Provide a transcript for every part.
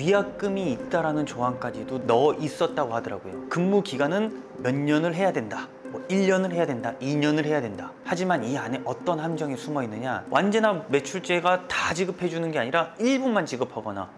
위약금이 있다라는 조항까지도 넣어 있었다고 하더라고요. 근무 기간은 몇 년을 해야 된다, 뭐 1년을 해야 된다, 2년을 해야 된다. 하지만 이 안에 어떤 함정이 숨어 있느냐, 완제나 매출제가 다 지급해 주는 게 아니라 일부만 지급하거나,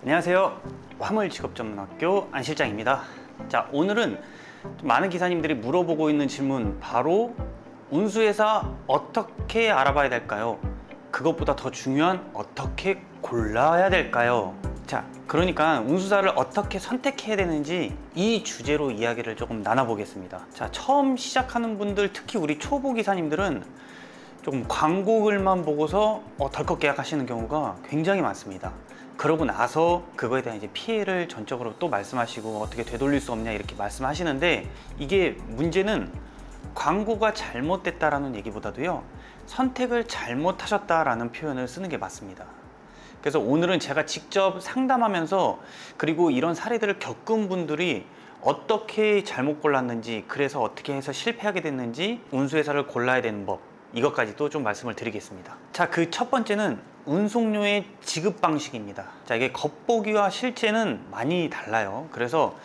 안녕하세요, 화물직업전문학교 안실장입니다. 자, 오늘은 많은 기사님들이 물어보고 있는 질문, 바로 운수회사 어떻게 알아봐야 될까요? 그것보다 더 중요한, 어떻게 골라야 될까요? 자, 그러니까 운수사를 어떻게 선택해야 되는지 이 주제로 이야기를 조금 나눠보겠습니다. 자, 처음 시작하는 분들, 특히 우리 초보 기사님들은 조금 광고글만 보고서 덜컥 계약하시는 경우가 굉장히 많습니다. 그러고 나서 그거에 대한 이제 피해를 전적으로 또 말씀하시고, 어떻게 되돌릴 수 없냐 이렇게 말씀하시는데, 이게 문제는 광고가 잘못됐다라는 얘기보다도요, 선택을 잘못하셨다라는 표현을 쓰는 게 맞습니다. 그래서 오늘은 제가 직접 상담하면서, 그리고 이런 사례들을 겪은 분들이 어떻게 잘못 골랐는지, 그래서 어떻게 해서 실패하게 됐는지, 운수회사를 골라야 되는 법, 이것까지도 좀 말씀을 드리겠습니다. 자, 그 첫 번째는 운송료의 지급 방식입니다. 자, 이게 겉보기와 실제는 많이 달라요. 그래서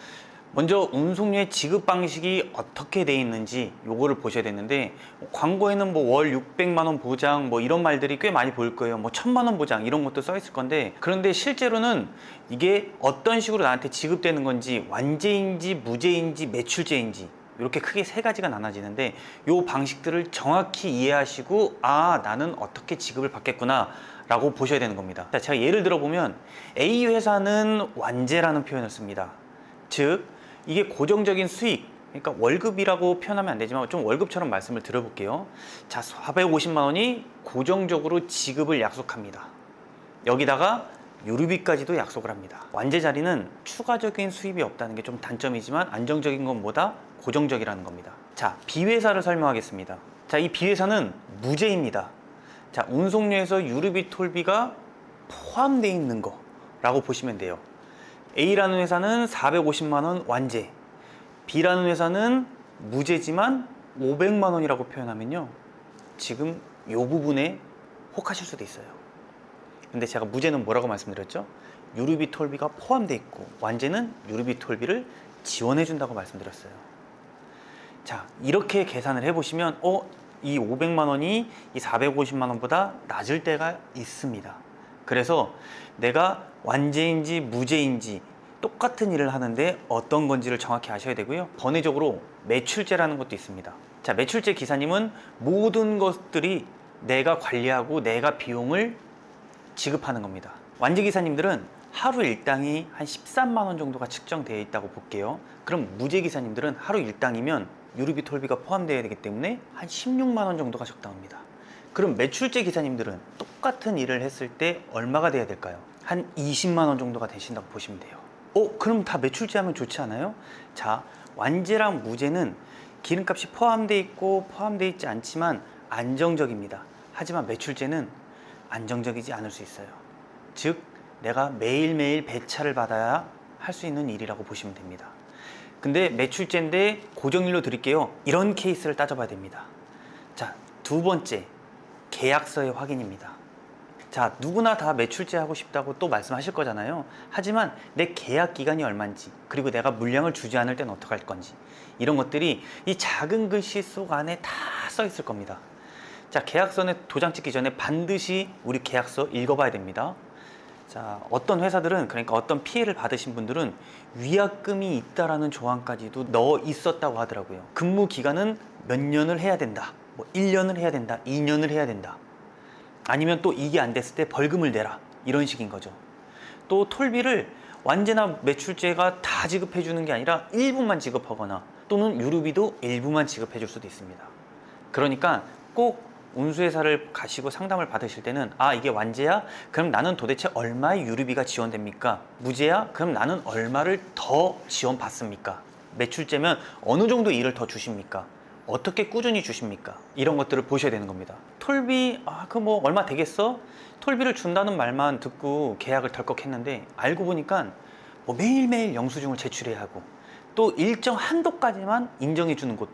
먼저 운송료의 지급 방식이 어떻게 돼 있는지 요거를 보셔야 되는데, 광고에는 뭐 월 600만 원 보장 뭐 이런 말들이 꽤 많이 보일 거예요. 뭐 1000만 원 보장 이런 것도 써 있을 건데, 그런데 실제로는 이게 어떤 식으로 나한테 지급되는 건지, 완제인지 무제인지 매출제인지, 이렇게 크게 세 가지가 나눠지는데, 이 방식들을 정확히 이해하시고, 아, 나는 어떻게 지급을 받겠구나 라고 보셔야 되는 겁니다. 자, 제가 예를 들어 보면, A 회사는 완제라는 표현을 씁니다. 즉, 이게 고정적인 수익, 그러니까 월급이라고 표현하면 안 되지만 좀 월급처럼 말씀을 드려볼게요. 자, 450만 원이 고정적으로 지급을 약속합니다. 여기다가 유류비까지도 약속을 합니다. 완제 자리는 추가적인 수입이 없다는 게 좀 단점이지만, 안정적인 건 뭐다? 고정적이라는 겁니다. 자, B 회사를 설명하겠습니다. 자, 이 B 회사는 무제입니다. 자, 운송료에서 유류비, 톨비가 포함되어 있는 거라고 보시면 돼요. A라는 회사는 450만 원 완제, B라는 회사는 무제지만 500만 원이라고 표현하면요, 지금 이 부분에 혹하실 수도 있어요. 근데 제가 무제는 뭐라고 말씀드렸죠? 유류비, 톨비가 포함되어 있고, 완제는 유류비, 톨비를 지원해 준다고 말씀드렸어요. 자, 이렇게 계산을 해보시면 이 500만 원이 이 450만 원보다 낮을 때가 있습니다. 그래서 내가 완제인지 무제인지 똑같은 일을 하는데 어떤 건지를 정확히 아셔야 되고요. 번외적으로 매출제라는 것도 있습니다. 자, 매출제 기사님은 모든 것들이 내가 관리하고 내가 비용을 지급하는 겁니다. 완제 기사님들은 하루 일당이 한 13만 원 정도가 측정되어 있다고 볼게요. 그럼 무제 기사님들은 하루 일당이면 유류비, 톨비가 포함되어야 되기 때문에 한 16만 원 정도가 적당합니다. 그럼 매출제 기사님들은 똑같은 일을 했을 때 얼마가 돼야 될까요? 한 20만 원 정도가 되신다고 보시면 돼요. 그럼 다 매출제 하면 좋지 않아요? 자, 완제랑 무제는 기름값이 포함되어 있고 포함되어 있지 않지만 안정적입니다. 하지만 매출제는 안정적이지 않을 수 있어요. 즉, 내가 매일매일 배차를 받아야 할 수 있는 일이라고 보시면 됩니다. 근데 매출제인데 고정일로 드릴게요. 이런 케이스를 따져봐야 됩니다. 자, 두 번째, 계약서의 확인입니다. 자, 누구나 다 매출제 하고 싶다고 또 말씀하실 거잖아요. 하지만 내 계약 기간이 얼마인지, 그리고 내가 물량을 주지 않을 때는 어떻게 할 건지, 이런 것들이 이 작은 글씨 속 안에 다 써 있을 겁니다. 자, 계약서에 도장 찍기 전에 반드시 우리 계약서 읽어봐야 됩니다. 자, 어떤 회사들은, 그러니까 어떤 피해를 받으신 분들은 위약금이 있다라는 조항까지도 넣어 있었다고 하더라고요. 근무 기간은 몇 년을 해야 된다, 뭐 1년을 해야 된다, 2년을 해야 된다, 아니면 또 이게 안 됐을 때 벌금을 내라, 이런 식인 거죠. 또 톨비를 완제나 매출제가 다 지급해 주는 게 아니라 일부만 지급하거나, 또는 유류비도 일부만 지급해 줄 수도 있습니다. 그러니까 꼭 운수회사를 가시고 상담을 받으실 때는, 아, 이게 완제야? 그럼 나는 도대체 얼마의 유류비가 지원됩니까? 무제야? 그럼 나는 얼마를 더 지원받습니까? 매출제면 어느 정도 일을 더 주십니까? 어떻게 꾸준히 주십니까? 이런 것들을 보셔야 되는 겁니다. 톨비, 그 뭐 얼마 되겠어? 톨비를 준다는 말만 듣고 계약을 덜컥 했는데, 알고 보니까 뭐 매일매일 영수증을 제출해야 하고, 또 일정 한도까지만 인정해 주는 곳,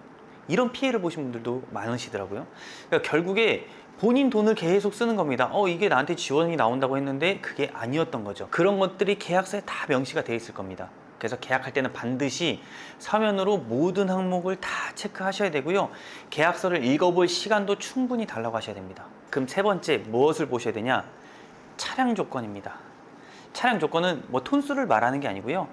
이런 피해를 보신 분들도 많으시더라고요. 그러니까 결국에 본인 돈을 계속 쓰는 겁니다. 이게 나한테 지원이 나온다고 했는데 그게 아니었던 거죠. 그런 것들이 계약서에 다 명시가 되어 있을 겁니다. 그래서 계약할 때는 반드시 서면으로 모든 항목을 다 체크하셔야 되고요. 계약서를 읽어볼 시간도 충분히 달라고 하셔야 됩니다. 그럼 세 번째 무엇을 보셔야 되냐? 차량 조건입니다. 차량 조건은 뭐 톤수를 말하는 게 아니고요.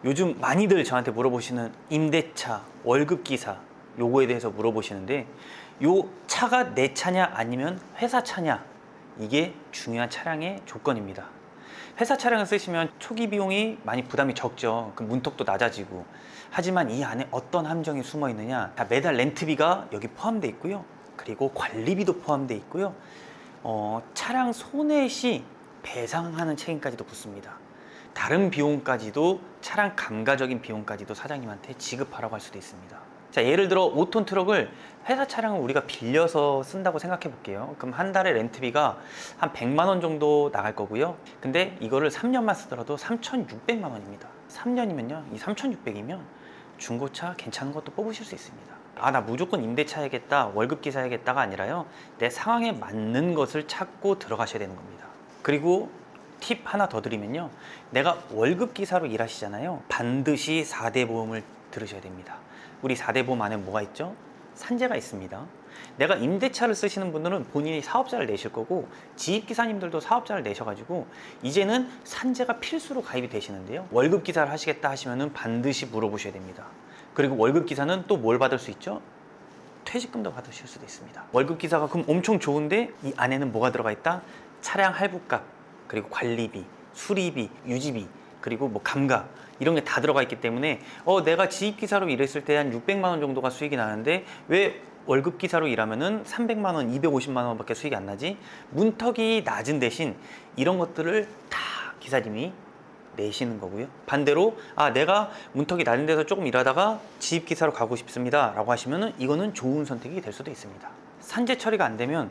요즘 많이들 저한테 물어보시는 임대차, 월급기사 요거에 대해서 물어보시는데, 요 차가 내 차냐 아니면 회사 차냐, 이게 중요한 차량의 조건입니다. 회사 차량을 쓰시면 초기 비용이 많이 부담이 적죠. 그 문턱도 낮아지고. 하지만 이 안에 어떤 함정이 숨어 있느냐, 매달 렌트비가 여기 포함되어 있고요. 그리고 관리비도 포함되어 있고요. 차량 손해 시 배상하는 책임까지도 붙습니다. 다른 비용까지도, 차량 감가적인 비용까지도 사장님한테 지급하라고 할 수도 있습니다. 자, 예를 들어 5톤 트럭을, 회사 차량을 우리가 빌려서 쓴다고 생각해 볼게요. 그럼 한 달에 렌트비가 한 100만 원 정도 나갈 거고요. 근데 이거를 3년만 쓰더라도 3,600만 원입니다. 3년이면요, 이 3,600이면 중고차 괜찮은 것도 뽑으실 수 있습니다. 나 무조건 임대차 해야겠다, 월급기사 해야겠다가 아니라요, 내 상황에 맞는 것을 찾고 들어가셔야 되는 겁니다. 그리고 팁 하나 더 드리면요, 내가 월급기사로 일하시잖아요. 반드시 4대 보험을 들으셔야 됩니다. 우리 4대 보험 안에 뭐가 있죠? 산재가 있습니다. 내가 임대차를 쓰시는 분들은 본인이 사업자를 내실 거고, 지입기사님들도 사업자를 내셔가지고 이제는 산재가 필수로 가입이 되시는데요, 월급기사를 하시겠다 하시면은 반드시 물어보셔야 됩니다. 그리고 월급기사는 또 뭘 받을 수 있죠? 퇴직금도 받으실 수도 있습니다. 월급기사가 그럼 엄청 좋은데 이 안에는 뭐가 들어가 있다? 차량 할부값, 그리고 관리비, 수리비, 유지비, 그리고 뭐 감가, 이런 게 다 들어가 있기 때문에 내가 지입기사로 일했을 때 한 600만 원 정도가 수익이 나는데 왜 월급기사로 일하면은 300만 원, 250만 원밖에 수익이 안 나지? 문턱이 낮은 대신 이런 것들을 다 기사님이 내시는 거고요. 반대로 내가 문턱이 낮은 데서 조금 일하다가 지입기사로 가고 싶습니다 라고 하시면은 이거는 좋은 선택이 될 수도 있습니다. 산재 처리가 안 되면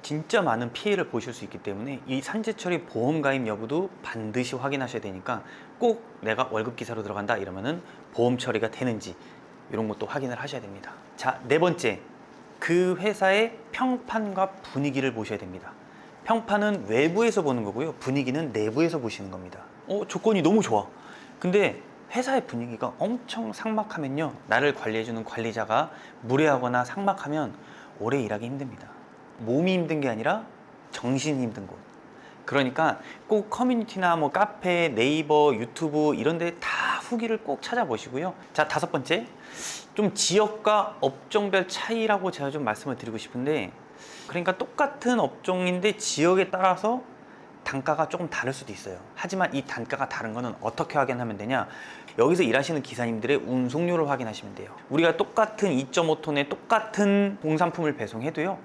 진짜 많은 피해를 보실 수 있기 때문에 이 산재 처리 보험 가입 여부도 반드시 확인하셔야 되니까, 꼭 내가 월급기사로 들어간다 이러면은 보험 처리가 되는지 이런 것도 확인을 하셔야 됩니다. 자, 네 번째, 그 회사의 평판과 분위기를 보셔야 됩니다. 평판은 외부에서 보는 거고요, 분위기는 내부에서 보시는 겁니다. 조건이 너무 좋아. 근데 회사의 분위기가 엄청 삭막하면요, 나를 관리해주는 관리자가 무례하거나 삭막하면 오래 일하기 힘듭니다. 몸이 힘든 게 아니라 정신이 힘든 곳. 그러니까 꼭 커뮤니티나 뭐 카페, 네이버, 유튜브 이런 데 다 후기를 꼭 찾아보시고요. 자, 다섯 번째, 좀 지역과 업종별 차이라고 제가 좀 말씀을 드리고 싶은데, 그러니까 똑같은 업종인데 지역에 따라서 단가가 조금 다를 수도 있어요. 하지만 이 단가가 다른 거는 어떻게 확인하면 되냐? 여기서 일하시는 기사님들의 운송료를 확인하시면 돼요. 우리가 똑같은 2.5톤의 똑같은 공산품을 배송해도요,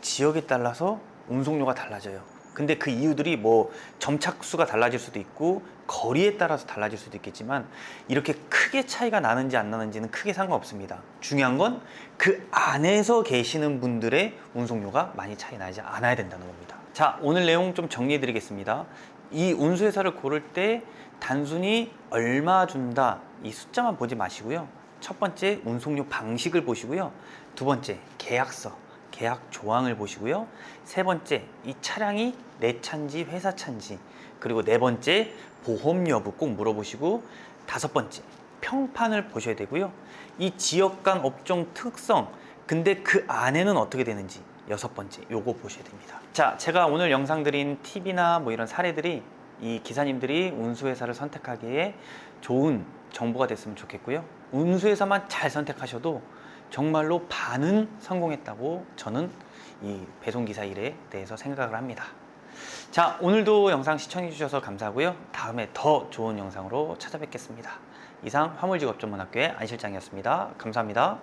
지역에 따라서 운송료가 달라져요. 근데 그 이유들이 뭐 점착수가 달라질 수도 있고 거리에 따라서 달라질 수도 있겠지만, 이렇게 크게 차이가 나는지 안 나는지는 크게 상관없습니다. 중요한 건 그 안에서 계시는 분들의 운송료가 많이 차이 나지 않아야 된다는 겁니다. 자, 오늘 내용 좀 정리해 드리겠습니다. 이 운수회사를 고를 때 단순히 얼마 준다 이 숫자만 보지 마시고요, 첫 번째 운송료 방식을 보시고요, 두 번째 계약서, 계약 조항을 보시고요, 세 번째 이 차량이 내 차인지 회사 차인지, 그리고 네 번째 보험 여부 꼭 물어보시고, 다섯 번째 평판을 보셔야 되고요, 이 지역 간 업종 특성, 근데 그 안에는 어떻게 되는지, 여섯 번째 요거 보셔야 됩니다. 자, 제가 오늘 영상 드린 팁이나 뭐 이런 사례들이 이 기사님들이 운수회사를 선택하기에 좋은 정보가 됐으면 좋겠고요, 운수회사만 잘 선택하셔도 정말로 반은 성공했다고 저는 이 배송기사 일에 대해서 생각을 합니다. 자, 오늘도 영상 시청해 주셔서 감사하고요, 다음에 더 좋은 영상으로 찾아뵙겠습니다. 이상 화물직업전문학교의 안 실장이었습니다. 감사합니다.